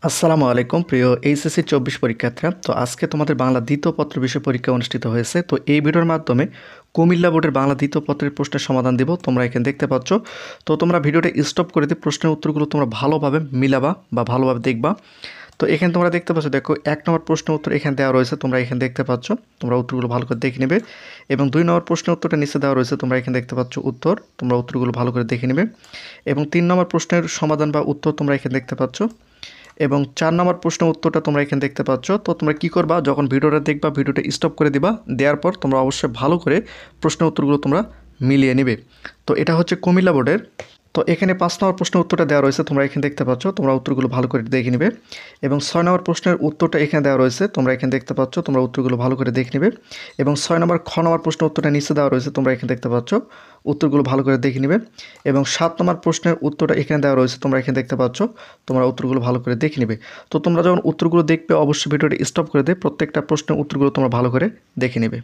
আসসালামু আলাইকুম প্রিয় এইচএসসি 24 পরীক্ষার্থীরা। তো আজকে তোমাদের বাংলা দ্বিতীয় পত্র বিষয় পরীক্ষা অনুষ্ঠিত হয়েছে। তো এই ভিডিওর মাধ্যমে কুমিল্লা বোর্ডের বাংলা দ্বিতীয় পত্রের প্রশ্নের সমাধান দিব। তোমরা এখানে দেখতে পাচ্ছ। তো তোমরা ভিডিওটা স্টপ করে দিয়ে প্রশ্নের উত্তরগুলো তোমরা ভালোভাবে মিলাবা বা ভালোভাবে দেখবা। তো এখানে তোমরা দেখতে পাচ্ছ, দেখো 1 নম্বর প্রশ্নের উত্তর এখানে দেওয়া রয়েছে, তোমরা এখানে দেখতে পাচ্ছ। তোমরা উত্তরগুলো ভালো করে দেখে নেবে। এবং 2 নম্বর প্রশ্নের উত্তরটা নিচে দেওয়া রয়েছে, তোমরা এখানে দেখতে পাচ্ছ উত্তর। তোমরা উত্তরগুলো ভালো করে দেখে নেবে। এবং 3 নম্বর প্রশ্নের সমাধান বা উত্তর তোমরা এখানে দেখতে পাচ্ছ। এবং 4 নম্বর প্রশ্নের উত্তরটা তোমরা এখানে দেখতে পাচ্ছ। তো তোমরা কী করবা, যখন ভিডিওটা দেখবা ভিডিওটা স্টপ করে দিবা, দেওয়ার পর তোমরা অবশ্যই ভালো করে প্রশ্নের উত্তরগুলো তোমরা মিলিয়ে নেবে। তো এটা হচ্ছে কুমিল্লা বোর্ডের। তো এখানে 5 নম্বর প্রশ্নের উত্তরটা দেওয়া রয়েছে, তোমরা এখানে দেখতে পাচ্ছ। তোমরা উত্তরগুলো ভালো করে দেখে নেবে। এবং 6 নম্বর প্রশ্নের উত্তরটা এখানে দেওয়া রয়েছে, তোমরা এখানে দেখতে পাচ্ছ। তোমরা উত্তরগুলো ভালো করে দেখে নেবে। এবং 6 নম্বর খ নম্বর প্রশ্নের উত্তরটা নিচে দেওয়া রয়েছে, তোমরা এখানে দেখতে পাচ্ছ। উত্তরগুলো ভালো করে দেখে নেবে। এবং 7 নম্বর প্রশ্নের উত্তরটা এখানে দেওয়া রয়েছে, তোমরা এখানে দেখতে পাচ্ছ। তোমরা উত্তরগুলো ভালো করে দেখে নেবে। তো তোমরা যখন উত্তরগুলো দেখবে অবশ্যই ভিডিওটা স্টপ করে দিয়ে প্রত্যেকটা প্রশ্নের উত্তরগুলো তোমরা ভালো করে দেখে নেবে।